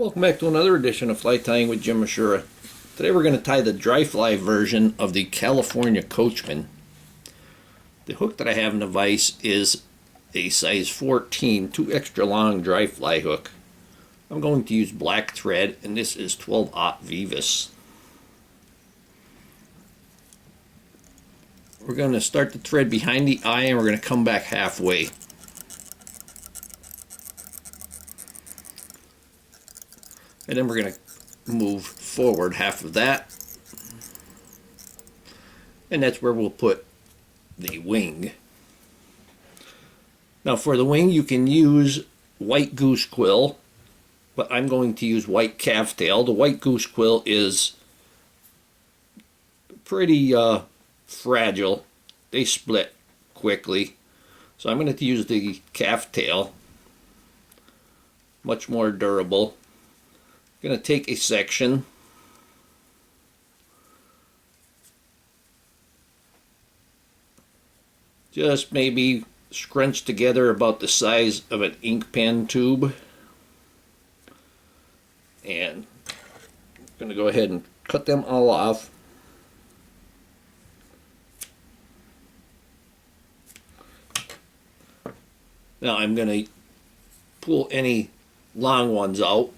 Welcome back to another edition of Fly Tying with Jim Misiura. Today we're going to tie the dry fly version of the California Coachman. The hook that I have in the vise is a size 14, 2 extra long dry fly hook. I'm going to use black thread, and this is 12/0 Vivus. We're going to start the thread behind the eye and we're going to come back halfway. And then we're going to move forward half of that. And that's where we'll put the wing. Now for the wing you can use white goose quill, but I'm going to use white calf tail. The white goose quill is pretty fragile. They split quickly. So I'm going to use the calf tail. Much more durable. I'm going to take a section, just maybe scrunch together about the size of an ink pen tube, and I'm going to go ahead and cut them all off. Now I'm going to pull any long ones out.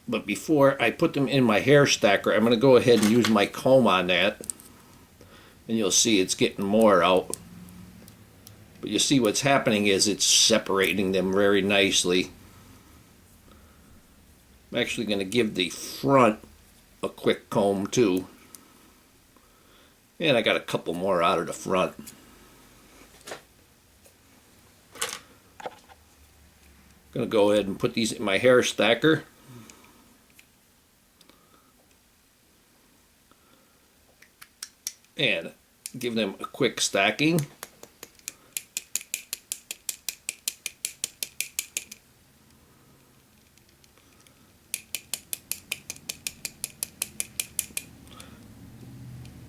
But before I put them in my hair stacker, I'm going to go ahead and use my comb on that. And you'll see it's getting more out. But you see what's happening is it's separating them very nicely. I'm actually going to give the front a quick comb too. And I got a couple more out of the front. I'm going to go ahead and put these in my hair stacker. And give them a quick stacking.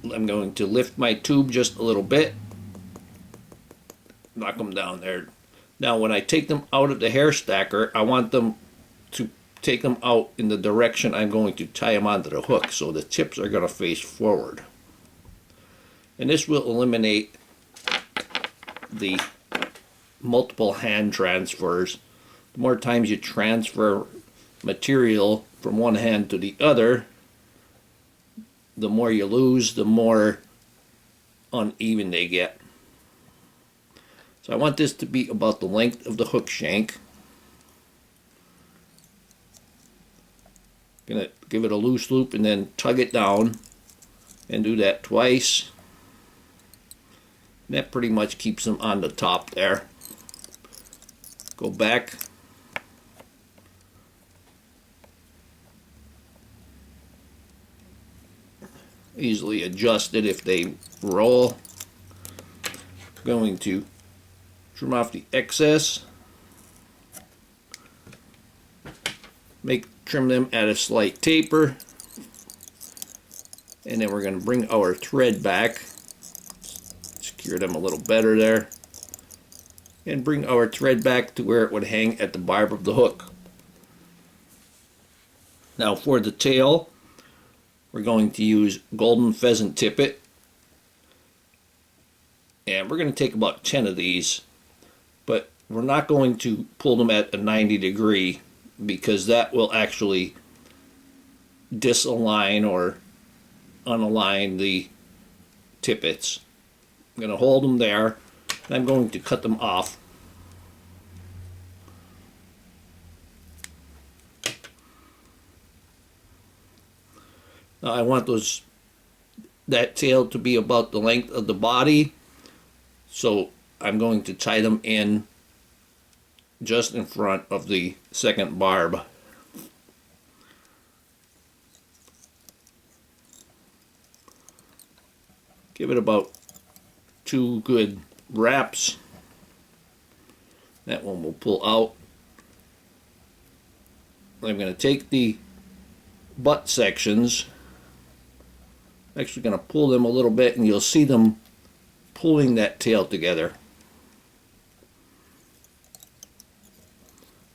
I'm going to lift my tube just a little bit, knock them down there. Now when I take them out of the hair stacker, I want them to take them out in the direction I'm going to tie them onto the hook, so the tips are going to face forward. And this will eliminate the multiple hand transfers. The more times you transfer material from one hand to the other, the more you lose, the more uneven they get. So I want this to be about the length of the hook shank. Gonna give it a loose loop and then tug it down, and do that twice. That pretty much keeps them on the top there. Go back. Easily adjusted if they roll. Going to trim off the excess. Trim them at a slight taper. And then we're going to bring our thread back. Secure them a little better there, and bring our thread back to where it would hang at the barb of the hook. Now for the tail, we're going to use golden pheasant tippet, and we're going to take about 10 of these, but we're not going to pull them at a 90-degree because that will actually disalign or unalign the tippets. I'm going to hold them there, and I'm going to cut them off. Now I want that tail to be about the length of the body, so I'm going to tie them in just in front of the second barb. Give it about 2 good wraps. That one will pull out. I'm going to take the butt sections, actually going to pull them a little bit, and you'll see them pulling that tail together.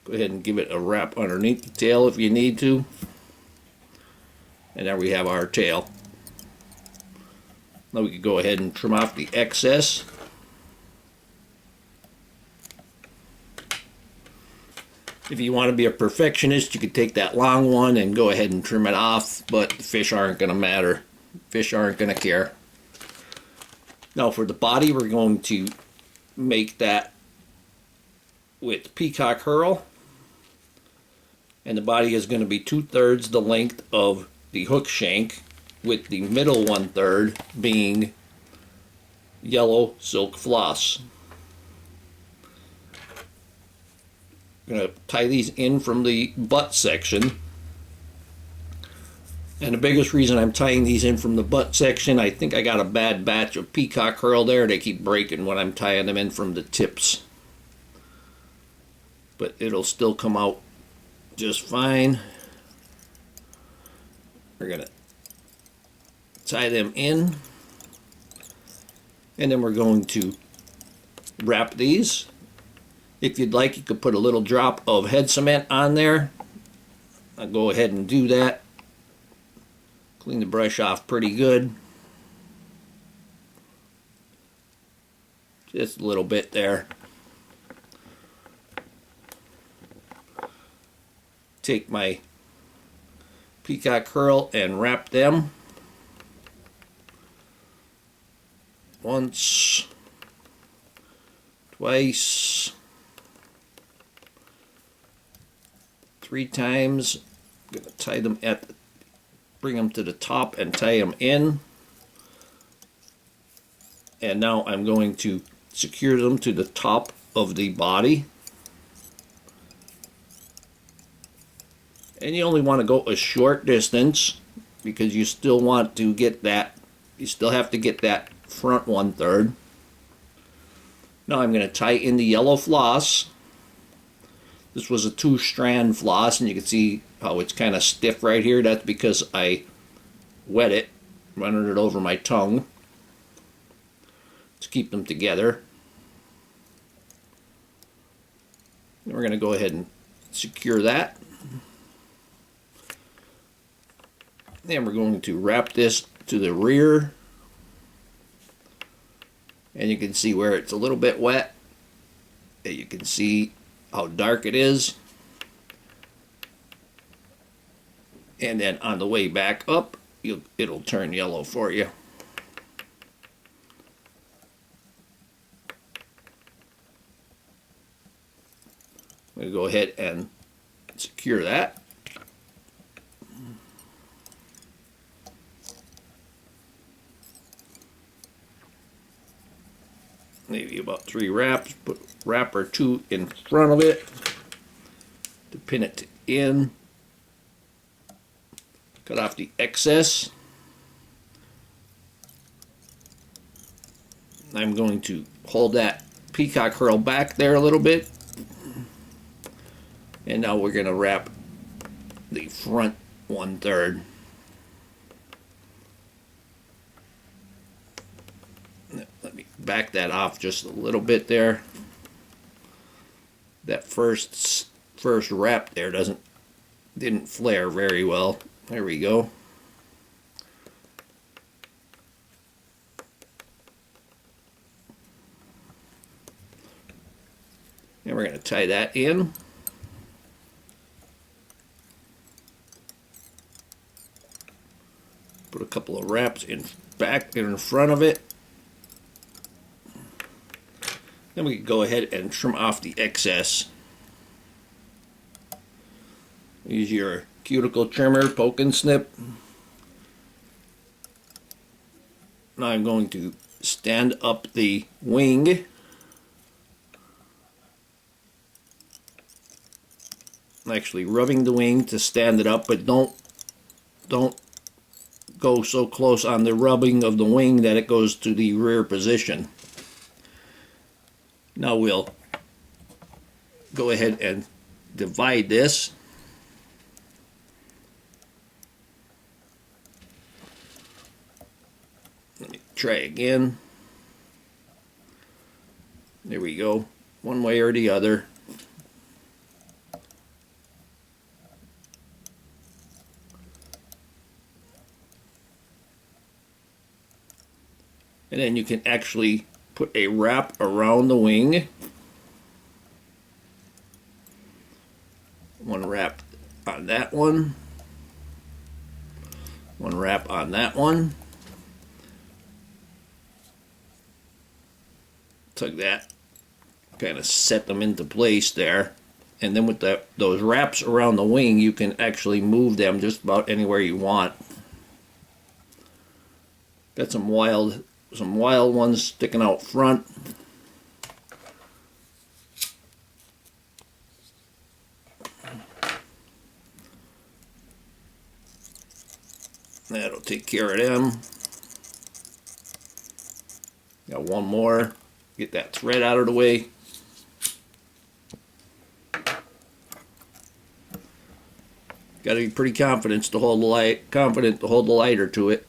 Go ahead and give it a wrap underneath the tail if you need to. And there we have our tail. Now we can go ahead and trim off the excess. If you want to be a perfectionist, you could take that long one and go ahead and trim it off, but the fish aren't going to matter. Fish aren't going to care. Now for the body, we're going to make that with Peacock Herl. And the body is going to be 2/3 the length of the hook shank, with the middle 1/3 being yellow silk floss. I'm going to tie these in from the butt section. And the biggest reason I'm tying these in from the butt section, I think I got a bad batch of Peacock Herl there. They keep breaking when I'm tying them in from the tips. But it'll still come out just fine. We're going to tie them in. And then we're going to wrap these. If you'd like, you could put a little drop of head cement on there. I'll go ahead and do that. Clean the brush off pretty good. Just a little bit there. Take my Peacock Herl and wrap them. Once, twice, 3 times. I'm going to tie them bring them to the top and tie them in. And now I'm going to secure them to the top of the body. And you only want to go a short distance because you still want to get that, you still have to get that front 1/3. Now I'm going to tie in the yellow floss. This was a 2-strand floss, and you can see how it's kind of stiff right here. That's because I wet it, running it over my tongue to keep them together. And we're going to go ahead and secure that. Then we're going to wrap this to the rear. And you can see where it's a little bit wet. And you can see how dark it is. And then on the way back up, it'll turn yellow for you. I'm going to go ahead and secure that. Maybe about 3 wraps. Put wrap or 2 in front of it to pin it in. Cut off the excess. I'm going to hold that Peacock Herl back there a little bit. And now we're going to wrap the front 1/3. Let me back that off just a little bit there. That first wrap there didn't flare very well. There we go. And we're going to tie that in. Put a couple of wraps back in front of it. Then we can go ahead and trim off the excess. Use your cuticle trimmer, poke and snip. Now I'm going to stand up the wing. I'm actually rubbing the wing to stand it up, but don't go so close on the rubbing of the wing that it goes to the rear position. Now we'll go ahead and divide this. Let me try again. There we go. One way or the other. And then you can actually put a wrap around the wing. One wrap on that one. One wrap on that one. Tug that. Kind of set them into place there. And then with those wraps around the wing, you can actually move them just about anywhere you want. Got some wild ones sticking out front. That'll take care of them. Got one more. Get that thread out of the way. Got to be pretty confident to hold the lighter to it.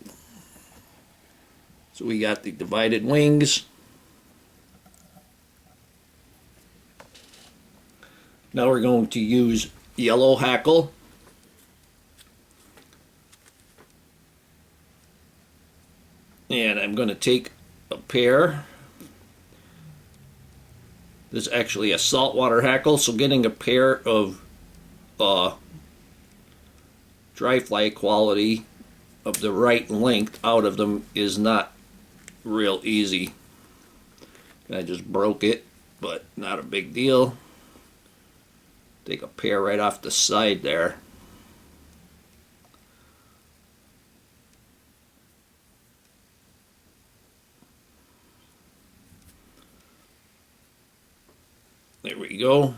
So we got the divided wings. Now we're going to use yellow hackle. And I'm going to take a pair. This is actually a saltwater hackle, so getting a pair of dry fly quality of the right length out of them is not real easy. I just broke it, but not a big deal. Take a pair right off the side there. There we go.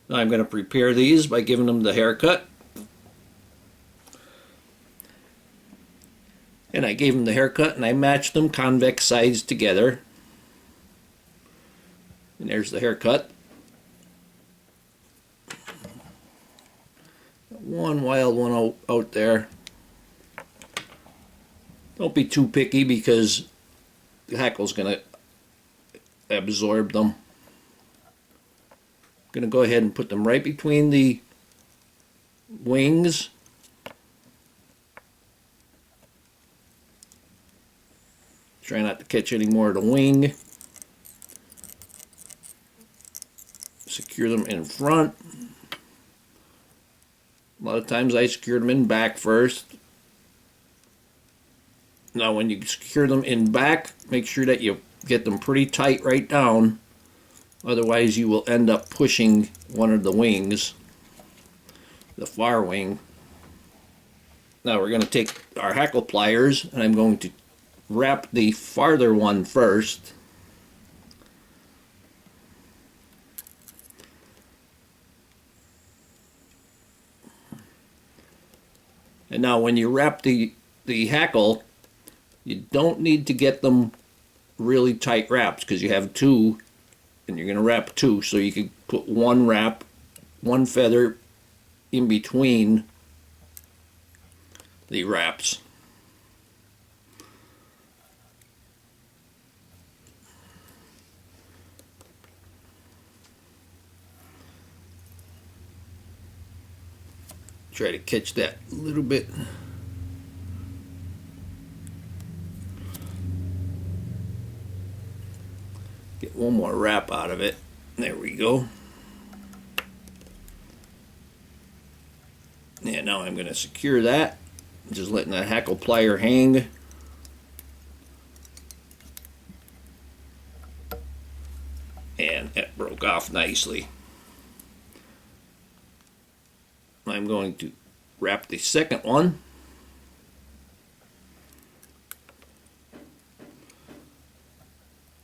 Now I'm going to prepare these by giving them the haircut. And I gave them the haircut and I matched them convex sides together. And there's the haircut. One wild one out there. Don't be too picky because the hackle's going to absorb them. I'm going to go ahead and put them right between the wings. Try not to catch any more of the wing. Secure them in front. A lot of times I secure them in back first. Now when you secure them in back, make sure that you get them pretty tight right down. Otherwise you will end up pushing one of the wings, the far wing. Now we're going to take our hackle pliers and I'm going to wrap the farther one first. And now when you wrap the hackle, you don't need to get them really tight wraps because you have two and you're going to wrap two, so you can put one wrap, one feather in between the wraps. Try to catch that a little bit. Get one more wrap out of it. There we go. And now I'm going to secure that. Just letting that hackle plier hang. And it broke off nicely. I'm going to wrap the second one.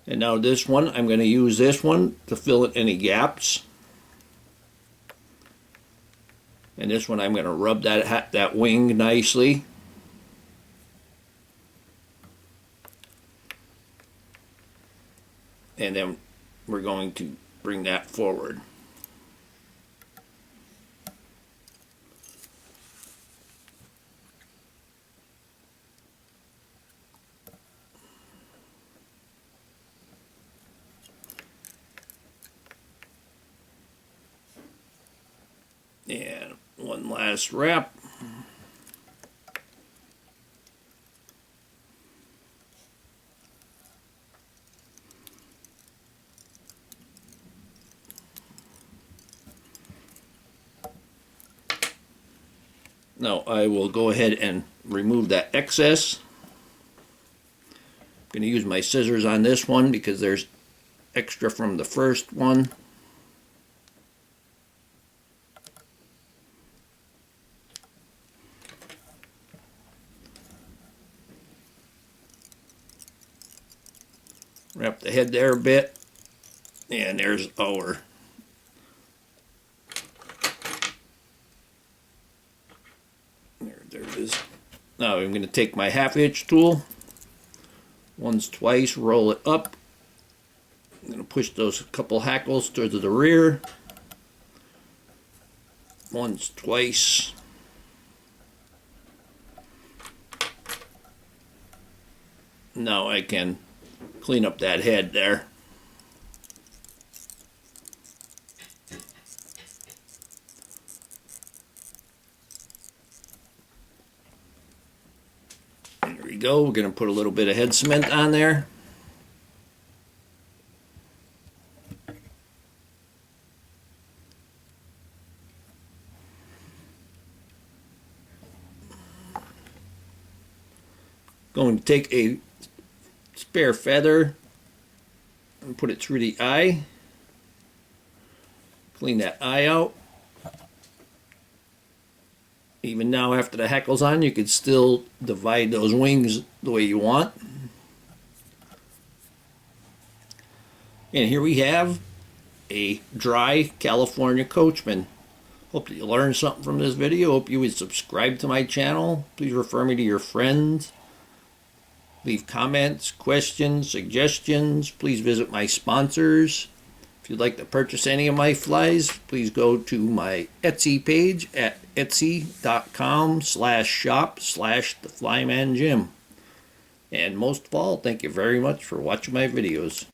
And now this one, I'm going to use this one to fill in any gaps. And this one I'm going to rub that wing nicely. And then we're going to bring that forward. And one last wrap. Now I will go ahead and remove that excess. I'm going to use my scissors on this one because there's extra from the first one. Wrap the head there a bit, and there's our there it is. Now I'm going to take my 1/2" tool, once, twice, roll it up. I'm going to push those couple hackles towards the rear, once, twice. Now I can clean up that head there. There we go. We're going to put a little bit of head cement on there. Going to take a spare feather and put it through the eye. Clean that eye out. Even now, after the hackle's on, you can still divide those wings the way you want. And here we have a dry California Coachman. Hope that you learned something from this video. Hope you would subscribe to my channel. Please refer me to your friends. Leave comments, questions, suggestions. Please visit my sponsors. If you'd like to purchase any of my flies, please go to my Etsy page at etsy.com/shop/theflymanjim. And most of all, thank you very much for watching my videos.